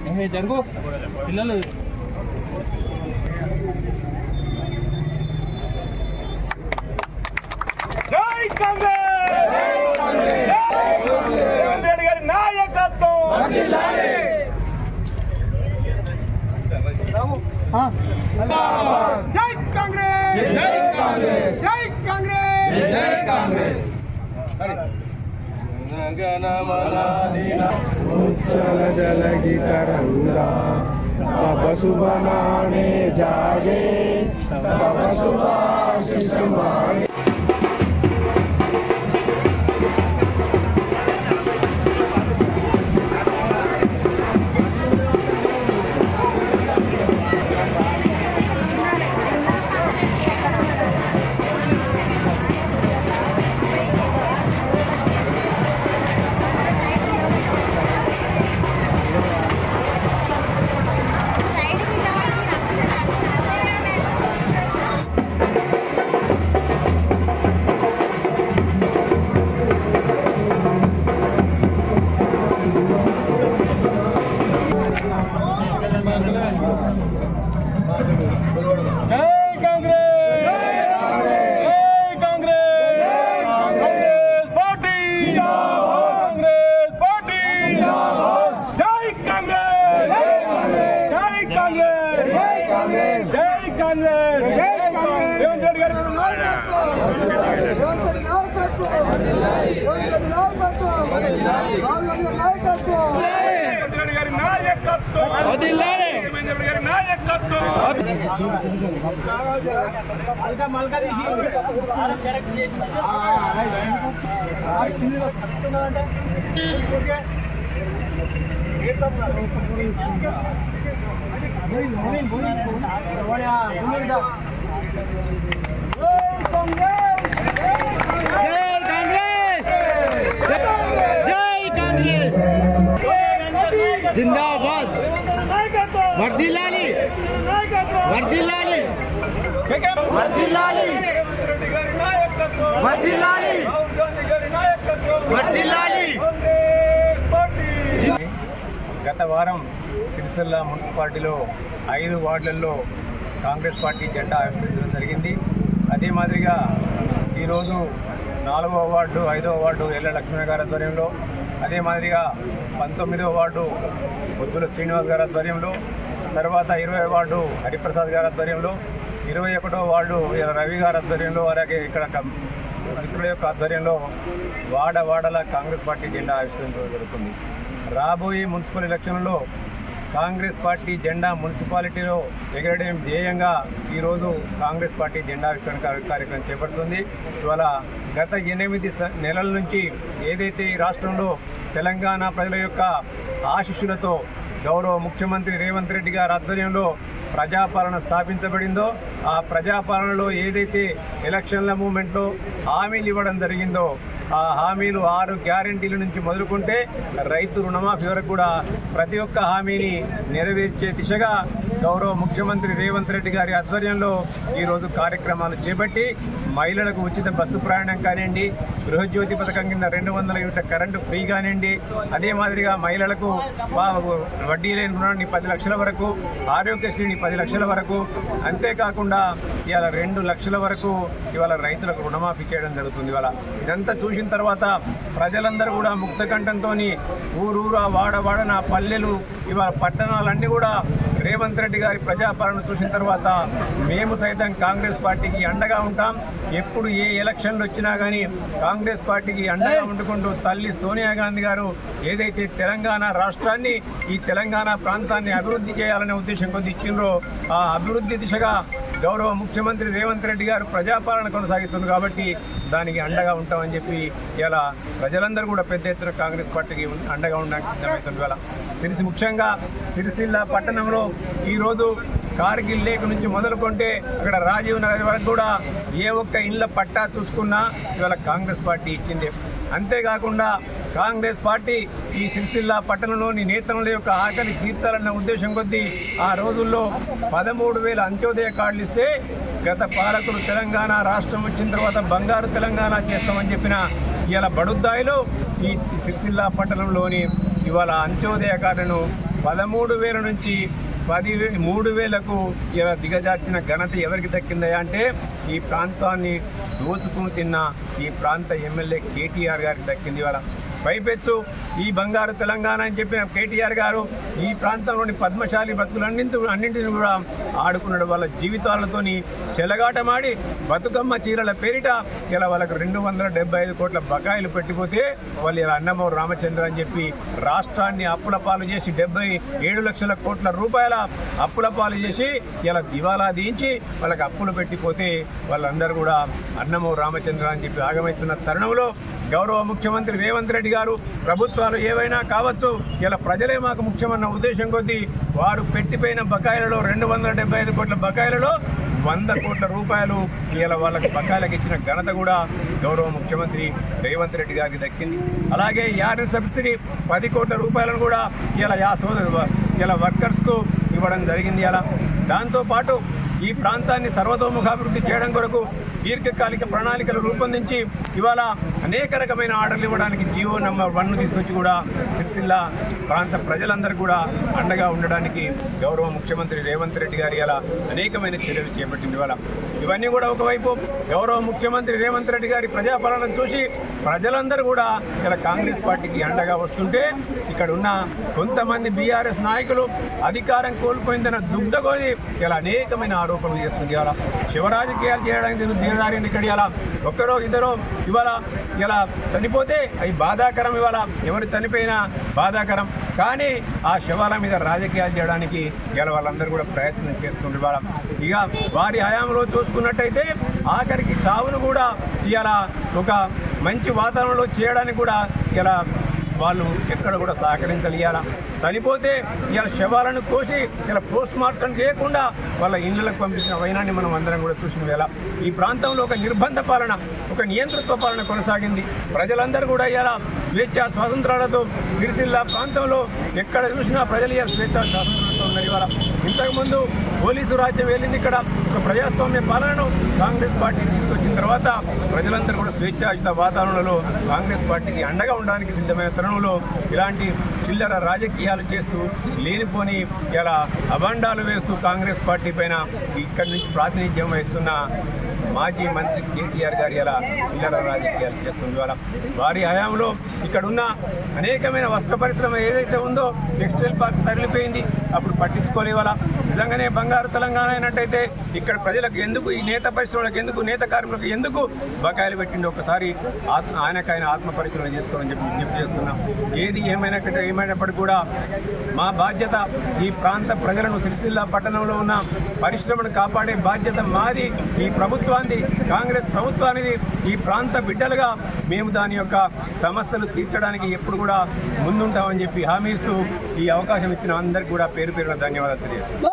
జరుగు పిల్లలు జై కాంగ్రెస్ రేవంత్ రెడ్డి గారి నాయకత్వం జై కాంగ్రెస్ జై కాంగ్రెస్ జై కాంగ్రెస్ జై కాంగ్రెస్ चल जल की तरंगा तब सुबह माने जागे तब सुबह शिशु माने जिंदाबाद वर्दिलाली वर्दिलाली वर्दिलाली वर्दिलाली वर्दिलाली గత వారం సిరిసిల్ల మున్సిపాలిటీలో 5 వార్డులలో కాంగ్రెస్ పార్టీ జెండా ఆవిష్కరించడం జరిగింది. అదే మాదిరిగా ఈరోజు 4వ వార్డు 5వ వార్డు ఎల్ల లక్ష్మణ గారి ఆధ్వర్యంలో, అదే మాదిరిగా 19వ వార్డు బొద్దుల శ్రీనివాస్ గారి ఆధ్వర్యంలో, తర్వాత 20వ వార్డు హరిప్రసాద్ గారి ఆధ్వర్యంలో, 21వ వార్డు రవి గారి ఆధ్వర్యంలో, అలాగే ఇక్కడ మిత్రుల యొక్క ఆధ్వర్యంలో వాడవాడల కాంగ్రెస్ పార్టీ జెండా ఆవిష్కరించడం జరుగుతుంది. రాబోయే మున్సిపల్ ఎలక్షన్లలో కాంగ్రెస్ పార్టీ జెండా మున్సిపాలిటీలో ఎగరడం ధ్యేయంగా ఈరోజు కాంగ్రెస్ పార్టీ జెండా ఆవిష్కరణ కార్యక్రమం చేపడుతుంది. ఇవాళ గత 8 నెలల నుంచి ఏదైతే ఈ రాష్ట్రంలో తెలంగాణ ప్రజల యొక్క ఆశీస్సులతో గౌరవ ముఖ్యమంత్రి రేవంత్ రెడ్డి గారి ఆధ్వర్యంలో ప్రజాపాలన స్థాపించబడిందో, ఆ ప్రజాపాలనలో ఏదైతే ఎలక్షన్ల మూమెంట్లో హామీలు ఇవ్వడం జరిగిందో, ఆ హామీలు 6 గ్యారెంటీల నుంచి మొదలుకుంటే రైతు రుణమాఫీ వరకు కూడా ప్రతి ఒక్క హామీని నెరవేర్చే దిశగా గౌరవ ముఖ్యమంత్రి రేవంత్ రెడ్డి గారి ఆధ్వర్యంలో ఈరోజు కార్యక్రమాలు చేపట్టి మహిళలకు ఉచిత బస్సు ప్రయాణం కానివ్వండి, గృహజ్యోతి పథకం కింద 200 యూనిట్ల కరెంటు ఫ్రీ కానివ్వండి, అదే మాదిరిగా మహిళలకు వడ్డీ లేని రుణాన్ని 10 లక్షల వరకు, ఆరోగ్యశ్రీని 10 లక్షల వరకు, అంతేకాకుండా ఇవాళ 2 లక్షల వరకు ఇవాళ రైతులకు రుణమాఫీ చేయడం జరుగుతుంది. ఇవాళ ఇదంతా చూసిన తర్వాత ప్రజలందరూ కూడా ముక్తకంఠంతో ఊరూరా వాడవాడన పల్లెలు ఇవాళ పట్టణాలన్నీ కూడా రేవంత్ రెడ్డి గారి ప్రజాపాలన చూసిన తర్వాత మేము సైతం కాంగ్రెస్ పార్టీకి అండగా ఉంటాం. ఎప్పుడు ఏ ఎలక్షన్లు వచ్చినా కానీ కాంగ్రెస్ పార్టీకి అండగా ఉండుకుంటూ తల్లి సోనియా గాంధీ గారు ఏదైతే తెలంగాణ రాష్ట్రాన్ని, ఈ తెలంగాణ ప్రాంతాన్ని అభివృద్ధి చేయాలనే ఉద్దేశం కొద్ది ఇచ్చిండ్రో, ఆ అభివృద్ధి దిశగా గౌరవ ముఖ్యమంత్రి రేవంత్ రెడ్డి గారు ప్రజాపాలన కొనసాగిస్తున్నారు కాబట్టి దానికి అండగా ఉంటామని చెప్పి ఇలా ప్రజలందరూ కూడా పెద్ద ఎత్తున కాంగ్రెస్ పార్టీకి అండగా ఉండడానికి సిద్ధమవుతుంది. ఇవాళ ముఖ్యంగా సిరిసిల్ల పట్టణంలో ఈరోజు కార్గిల్ లేక్ నుంచి మొదలుకుంటే అక్కడ రాజీవ్ నగర్ వరకు కూడా ఏ ఒక్క ఇళ్ల పట్టా చూసుకున్నా ఇవాళ కాంగ్రెస్ పార్టీ ఇచ్చింది. అంతేకాకుండా కాంగ్రెస్ పార్టీ ఈ సిరిసిల్ల పట్టణంలోని నేతల యొక్క ఆకలి తీర్చాలన్న ఉద్దేశం కొద్దీ ఆ రోజుల్లో 13,000 అంత్యోదయ కార్డులు ఇస్తే గత పాలకులు తెలంగాణ రాష్ట్రం వచ్చిన తర్వాత బంగారు తెలంగాణ చేస్తామని చెప్పిన ఇవాళ బడుద్దాయిలో ఈ సిరిసిల్ల పట్టణంలోని ఇవాళ అంత్యోదయ కార్డును 13,000 నుంచి 3,000కు ఇలా దిగజార్చిన ఘనత ఎవరికి దక్కిందయా అంటే ఈ ప్రాంతాన్ని దోచుకుని తిన్న ఈ ప్రాంత ఎమ్మెల్యే కేటీఆర్ గారికి దక్కింది. ఇవాళ పైపెచ్చు ఈ బంగారు తెలంగాణ అని చెప్పిన కేటీఆర్ గారు ఈ ప్రాంతంలోని పద్మశాలి అన్నింటిని కూడా ఆడుకున్నాడు. వాళ్ళ జీవితాలతోని చెలగాటమాడి బతుకమ్మ చీరల పేరిట ఇలా వాళ్ళకు 275 కోట్ల బకాయిలు పెట్టిపోతే వాళ్ళు ఇలా అన్నమూరు రామచంద్ర అని చెప్పి రాష్ట్రాన్ని అప్పుల పాలు చేసి 77 లక్షల కోట్ల రూపాయల అప్పుల పాలు చేసి ఇలా దివాలా దించి వాళ్ళకి అప్పులు పెట్టిపోతే వాళ్ళందరూ కూడా అన్నమూరు రామచంద్ర అని చెప్పి ఆగమవుతున్న తరుణంలో గౌరవ ముఖ్యమంత్రి రేవంత్ రెడ్డి గారు ప్రభుత్వాలు ఏవైనా కావచ్చు ఇలా ప్రజలే మాకు ముఖ్యమన్న ఉద్దేశం కొద్దీ వారు పెట్టిపోయిన బకాయిలలో 275 కోట్ల బకాయిలలో 100 కోట్ల రూపాయలు ఇలా వాళ్ళకి బకాయిలకు ఇచ్చిన ఘనత కూడా గౌరవ ముఖ్యమంత్రి రేవంత్ రెడ్డి గారికి దక్కింది. అలాగే యార్న్ సబ్సిడీ 10 కోట్ల రూపాయలను కూడా ఇలా వర్కర్స్కు ఇవ్వడం జరిగింది. అలా దాంతోపాటు ఈ ప్రాంతాన్ని సర్వతోముఖాభివృద్ధి చేయడం కొరకు దీర్ఘకాలిక ప్రణాళికలు రూపొందించి ఇవాళ అనేక రకమైన ఆర్డర్లు ఇవ్వడానికి జీవో నంబర్ 1 తీసుకొచ్చి కూడా సిరిసిల్ల ప్రాంత ప్రజలందరూ కూడా అండగా ఉండడానికి గౌరవ ముఖ్యమంత్రి రేవంత్ రెడ్డి గారు ఇలా అనేకమైన చర్యలు చేపట్టింది. ఇవాళ ఇవన్నీ కూడా ఒకవైపు గౌరవ ముఖ్యమంత్రి రేవంత్ రెడ్డి గారి ప్రజాపాలనను చూసి ప్రజలందరూ కూడా ఇలా కాంగ్రెస్ పార్టీకి అండగా వస్తుంటే ఇక్కడ ఉన్న కొంతమంది బీఆర్ఎస్ నాయకులు అధికారం కోల్పోయిందన్న దుగ్ధగోది ఇలా అనేకమైన ఆరోపణలు చేస్తుంది. ఇవాళ శివరాజకీయాలు చేయడానికి దిగజారింది. ఇక్కడ ఇలా ఒక్కరో ఇద్దరో ఇవాళ ఇలా చనిపోతే అవి బాధాకరం. ఇవాళ ఎవరు చనిపోయినా బాధాకరం. కానీ ఆ శవాల మీద రాజకీయాలు చేయడానికి ఇలా వాళ్ళందరూ కూడా ప్రయత్నం చేస్తుండ్రు. ఇవాళ ఇక వారి హయాంలో చూసుకున్నట్టయితే ఆఖరికి చావును కూడా ఇలా ఒక మంచి వాతావరణంలో చేయడానికి కూడా ఇలా వాళ్ళు ఎక్కడ కూడా సహకరించలియాల. చనిపోతే ఇలా శవాలను కోసి ఇలా పోస్ట్ మార్టం చేయకుండా వాళ్ళ ఇళ్లకు పంపించిన వైనాన్ని మనం అందరం కూడా చూసిన వేళ ఈ ప్రాంతంలో ఒక నిర్బంధ పాలన, ఒక నియంతృత్వ పాలన కొనసాగింది. ప్రజలందరూ కూడా ఇలా స్వేచ్ఛ స్వాతంత్రాలతో సిరిసిల్ల ప్రాంతంలో ఎక్కడ చూసినా ప్రజలు ఇలా స్వేచ్ఛ స్వాతంత్రాలతో ఉన్నారు. ఇవాళ ఇంతకుముందు పోలీసు రాజ్యం వెళ్ళింది. ఇక్కడ ఒక ప్రజాస్వామ్య పాలనను కాంగ్రెస్ పార్టీ తీసుకొచ్చిన తర్వాత ప్రజలందరూ కూడా స్వేచ్ఛాయుత వాతావరణంలో కాంగ్రెస్ పార్టీకి అండగా ఉండడానికి సిద్ధమైన తరుణంలో ఇలాంటి చిల్లర రాజకీయాలు చేస్తూ లేనిపోని ఇలా అభండాలు వేస్తూ కాంగ్రెస్ పార్టీ పైన ఇక్కడి నుంచి ప్రాతినిధ్యం వహిస్తున్న మాజీ మంత్రి కేటీఆర్ గారు ఇలా చిల్లర రాజకీయాలు చేస్తుంది. ఇవాళ వారి హయాంలో ఇక్కడ ఉన్న అనేకమైన వస్త్ర పరిశ్రమ ఏదైతే ఉందో టెక్స్టైల్ పార్క్ తరలిపోయింది. అప్పుడు పట్టించుకోలే. ఇవాళ నిజంగానే బంగారు తెలంగాణ అయినట్టయితే ఇక్కడ ప్రజలకు ఎందుకు, ఈ నేత పరిశ్రమలకు ఎందుకు, నేత కార్మికులకు ఎందుకు బకాయిలు పెట్టిండి ఒకసారి ఆయనకైనా ఆత్మ పరిశీలన చేసుకోవాలని చెప్పి విజ్ఞప్తి చేస్తున్నాం. ఏది ఏమైనప్పటికీ కూడా మా బాధ్యత ఈ ప్రాంత ప్రజలను సిరిసిల్ల పట్టణంలో ఉన్న పరిశ్రమను కాపాడే బాధ్యత మాది. ఈ ప్రభుత్వాన్ని, కాంగ్రెస్ ప్రభుత్వానికి ఈ ప్రాంత బిడ్డలుగా మేము దాని యొక్క సమస్యలు తీర్చడానికి ఎప్పుడు కూడా ముందుంటామని చెప్పి హామీ ఇస్తూ ఈ అవకాశం ఇచ్చిన అందరికీ కూడా పేరు పేరున ధన్యవాదాలు తెలియజేస్తున్నాం.